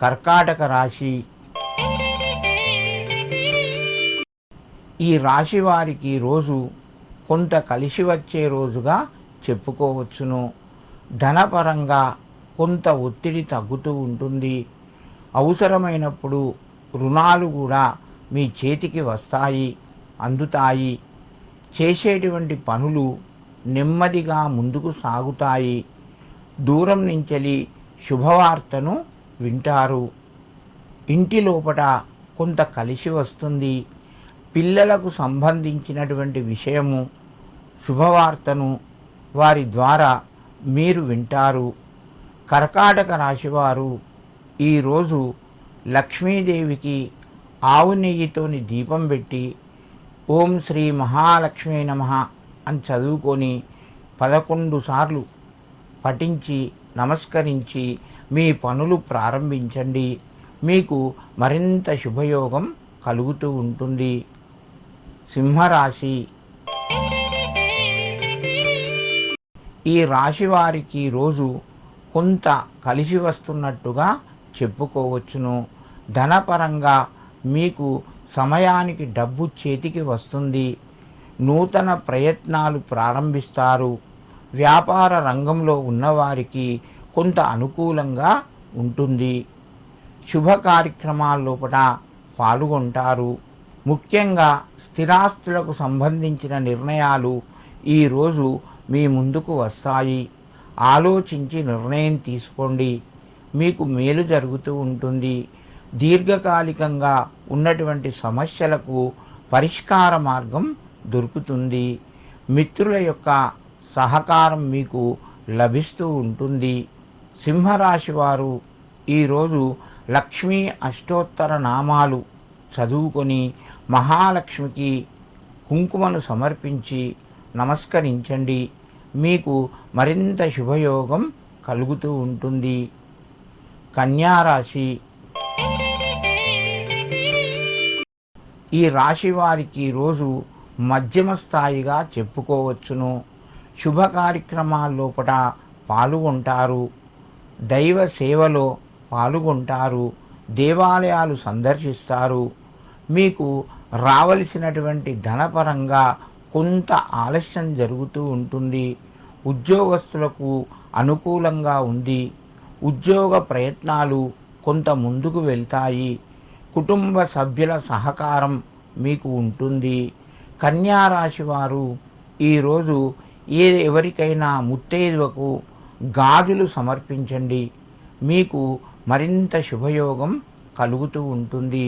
కర్కాటక రాశి. ఈ రాశి వారికి రోజు కొంత కలిసి వచ్చే రోజుగా చెప్పుకోవచ్చును. ధనపరంగా కొంత ఒత్తిడి తగ్గుతూ ఉంటుంది. అవసరమైనప్పుడు రుణాలు కూడా మీ చేతికి వస్తాయి, అందుతాయి. చేసేటువంటి పనులు నెమ్మదిగా ముందుకు సాగుతాయి. దూరం నుంచెలి శుభవార్తను వింటారు. ఇంటి లోపల కొంత కలిసి వస్తుంది. పిల్లలకు సంబంధించినటువంటి విషయము శుభవార్తను వారి ద్వారా మీరు వింటారు. కర్కాటక రాశివారు ఈరోజు లక్ష్మీదేవికి ఆవు నెయ్యితోని దీపం పెట్టి ఓం శ్రీ మహాలక్ష్మీ నమః అని చదువుకొని 11 సార్లు పఠించి నమస్కరించి మీ పనులు ప్రారంభించండి. మీకు మరింత శుభయోగం కలుగుతూ ఉంటుంది. సింహరాశి. ఈ రాశి వారికి రోజు కొంత కలిసి వస్తున్నట్టుగా చెప్పుకోవచ్చును. ధనపరంగా మీకు సమయానికి డబ్బు చేతికి వస్తుంది. నూతన ప్రయత్నాలు ప్రారంభిస్తారు. వ్యాపార రంగంలో ఉన్నవారికి కొంత అనుకూలంగా ఉంటుంది. శుభ కార్యక్రమాల లోపల పాల్గొంటారు. ముఖ్యంగా స్థిరాస్తులకు సంబంధించిన నిర్ణయాలు ఈరోజు మీ ముందుకు వస్తాయి. ఆలోచించి నిర్ణయం తీసుకోండి. మీకు మేలు జరుగుతూ ఉంటుంది. దీర్ఘకాలికంగా ఉన్నటువంటి సమస్యలకు పరిష్కార మార్గం దొరుకుతుంది. మిత్రుల యొక్క సహకారం మీకు లభిస్తూ ఉంటుంది. సింహరాశి వారు ఈరోజు లక్ష్మీ అష్టోత్తర నామాలు చదువుకొని మహాలక్ష్మికి కుంకుమను సమర్పించి నమస్కరించండి. మీకు మరింత శుభయోగం కలుగుతూ ఉంటుంది. కన్యారాశి. ఈ రాశి వారికి రోజు మధ్యమ స్థాయిగా చెప్పుకోవచ్చును. శుభ కార్యక్రమాల లోపల పాల్గొంటారు. దైవ సేవలో పాల్గొంటారు. దేవాలయాలు సందర్శిస్తారు. మీకు రావలసినటువంటి ధనపరంగా కొంత ఆలస్యం జరుగుతూ ఉంటుంది. ఉద్యోగస్తులకు అనుకూలంగా ఉంది. ఉద్యోగ ప్రయత్నాలు కొంత ముందుకు వెళ్తాయి. కుటుంబ సభ్యుల సహకారం మీకు ఉంటుంది. కన్యారాశి వారు ఈరోజు ఎవరికైనా ముత్తైదువకు గాజులు సమర్పించండి. మీకు మరింత శుభయోగం కలుగుతూ ఉంటుంది.